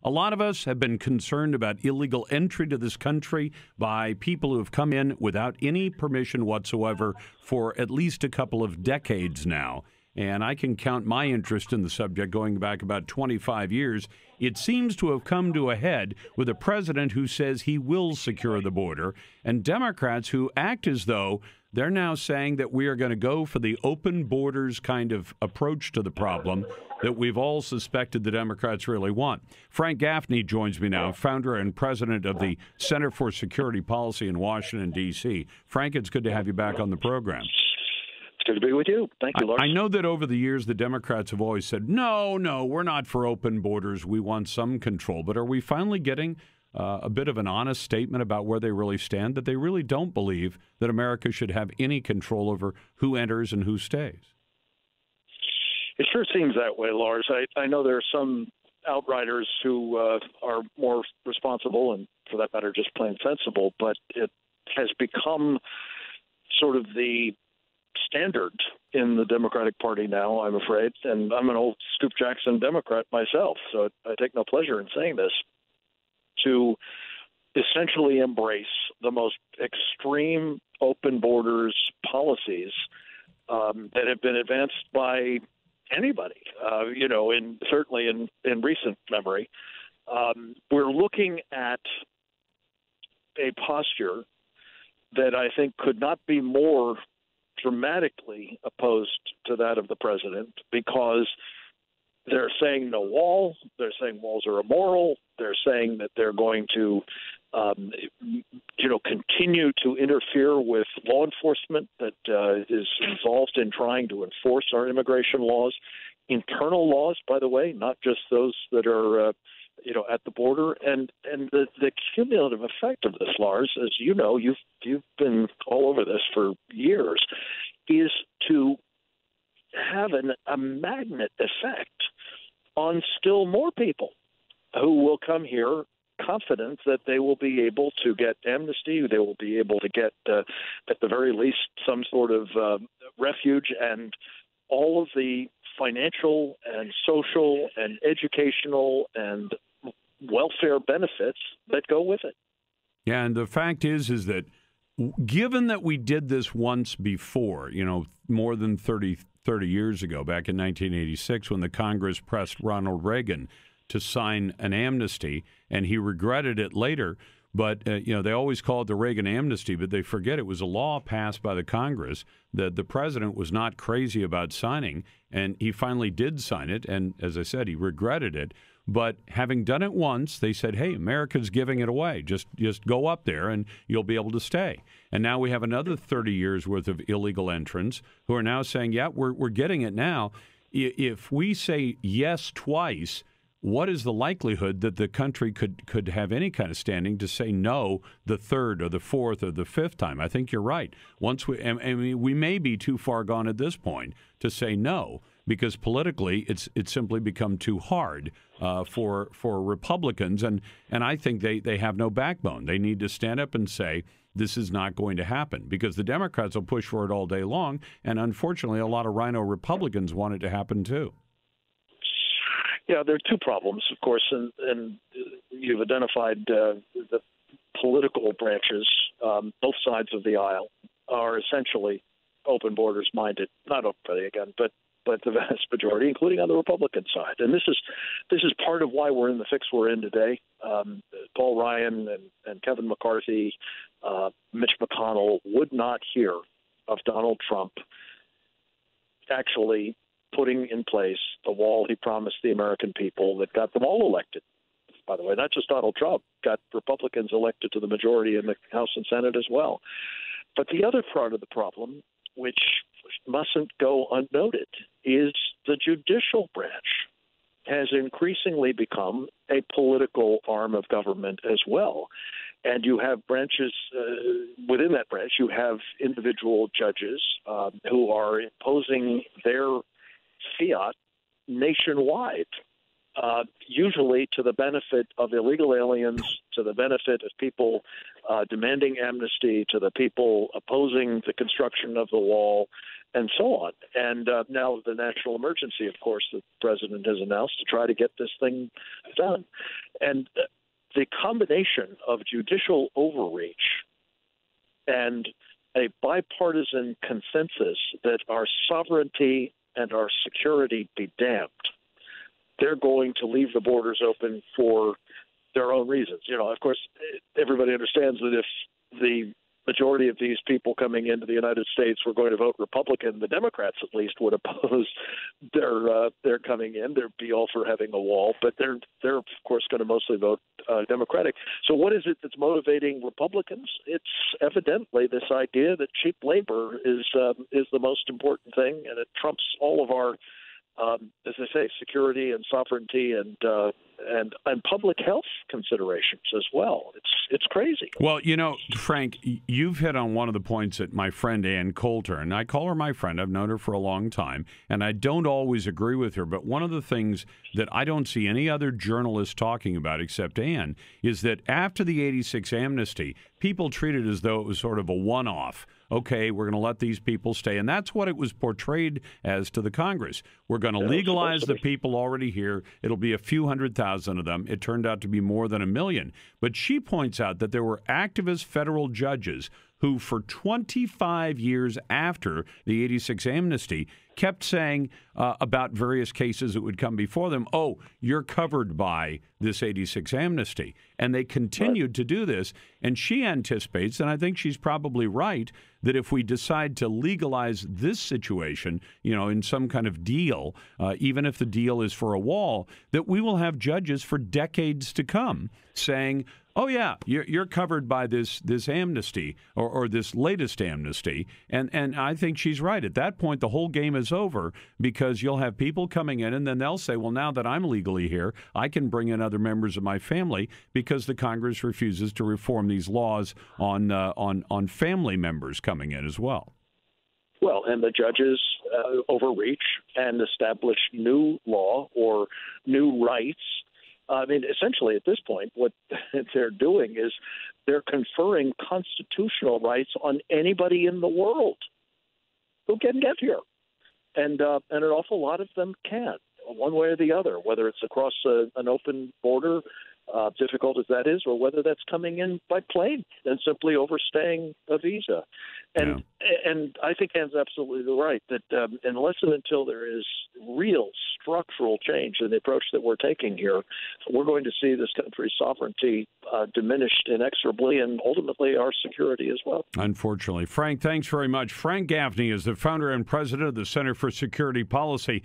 A lot of us have been concerned about illegal entry to this country by people who have come in without any permission whatsoever for at least a couple of decades now. And I can count my interest in the subject going back about 25 years. It seems to have come to a head with a president who says he will secure the border, and Democrats who act as though they're now saying that we are going to go for the open borders kind of approach to the problem that we've all suspected the Democrats really want. Frank Gaffney joins me now, founder and president of the Center for Security Policy in Washington, D.C. Frank, it's good to have you back on the program. Good to be with you. Thank you, Lars. I know that over the years the Democrats have always said, no, we're not for open borders. We want some control. But are we finally getting a bit of an honest statement about where they really stand, that they really don't believe that America should have any control over who enters and who stays? It sure seems that way, Lars. I know there are some outriders who are more responsible and, for that matter, just plain sensible, but it has become sort of the standard in the Democratic Party now, I'm afraid, and I'm an old Scoop Jackson Democrat myself, so I take no pleasure in saying this, to essentially embrace the most extreme open borders policies that have been advanced by anybody, certainly in recent memory. We're looking at a posture that I think could not be more dramatically opposed to that of the president, because they're saying no wall. They're saying walls are immoral. They're saying that they're going to, continue to interfere with law enforcement that is involved in trying to enforce our immigration laws, internal laws, by the way, not just those that are, at the border. And the cumulative effect of this, Lars, as you know, you've been all over this for years, is to have a magnet effect on still more people who will come here confident that they will be able to get amnesty, they will be able to get, at the very least, some sort of refuge and all of the financial and social and educational and welfare benefits that go with it. Yeah, and the fact is that given that we did this once before, more than 30 years ago, back in 1986, when the Congress pressed Ronald Reagan to sign an amnesty, and he regretted it later. But, they always call it the Reagan amnesty, but they forget it was a law passed by the Congress that the president was not crazy about signing, and he finally did sign it. And as I said, he regretted it. But having done it once, they said, hey, America's giving it away. Just go up there and you'll be able to stay. And now we have another 30 years worth of illegal entrants who are now saying, yeah, we're getting it now. If we say yes twice, what is the likelihood that the country could have any kind of standing to say no the third or the fourth or the fifth time? I think you're right. We may be too far gone at this point to say no, because politically it's simply become too hard for Republicans, and I think they have no backbone. They need to stand up and say this is not going to happen, because the Democrats will push for it all day long, and unfortunately a lot of rhino Republicans want it to happen too. Yeah, there are two problems, of course, and you've identified the political branches. Both sides of the aisle are essentially open borders minded. Not everybody, again, but the vast majority, including on the Republican side. And this is part of why we're in the fix we're in today. Paul Ryan and Kevin McCarthy, Mitch McConnell would not hear of Donald Trump actually putting in place the wall he promised the American people that got them all elected. By the way, not just Donald Trump, got Republicans elected to the majority in the House and Senate as well. But the other part of the problem, which mustn't go unnoted, is the judicial branch has increasingly become a political arm of government as well. And you have branches within that branch, you have individual judges who are imposing their fiat nationwide, usually to the benefit of illegal aliens, to the benefit of people demanding amnesty, to the people opposing the construction of the wall, and so on. And now the national emergency, of course, the president has announced to try to get this thing done. And the combination of judicial overreach and a bipartisan consensus that our sovereignty and our security be damned, they're going to leave the borders open for their own reasons. Of course, everybody understands that if the majority of these people coming into the United States were going to vote Republican, the Democrats at least would oppose their coming in. They'd be all for having a wall, but they're of course going to mostly vote Democratic. So what is it that's motivating Republicans? It's evidently this idea that cheap labor is the most important thing, and it trumps all of our, as I say, security and sovereignty and public health considerations as well. It's crazy. Well, Frank, you've hit on one of the points that my friend Ann Coulter, and I call her my friend, I've known her for a long time, and I don't always agree with her, but one of the things that I don't see any other journalist talking about except Ann is that after the 86 amnesty, people treated it as though it was sort of a one-off. Okay, we're going to let these people stay. And that's what it was portrayed as to the Congress. We're going to legalize the people already here. It'll be a few 100,000 of them. It turned out to be more than 1 million. But she points out that there were activist federal judges who, for 25 years after the 86 amnesty, kept saying about various cases that would come before them, oh, you're covered by this 86 amnesty. And they continued to do this. And she anticipates, and I think she's probably right, that if we decide to legalize this situation, in some kind of deal, even if the deal is for a wall, that we will have judges for decades to come saying, oh, yeah, you're covered by this amnesty or this latest amnesty. And I think she's right. At that point, the whole game is over because you'll have people coming in and then they'll say, well, now that I'm legally here, I can bring in other members of my family because the Congress refuses to reform these laws on family members coming in as well. Well, and the judges overreach and establish new law or new rights. I mean, essentially, at this point, what they're doing is they're conferring constitutional rights on anybody in the world who can get here, and an awful lot of them can, one way or the other, whether it's across an open border, difficult as that is, or whether that's coming in by plane and simply overstaying a visa. And I think Ann's absolutely right that unless and until there is real structural change in the approach that we're taking here, we're going to see this country's sovereignty diminished inexorably and ultimately our security as well. Unfortunately. Frank, thanks very much. Frank Gaffney is the founder and president of the Center for Security Policy.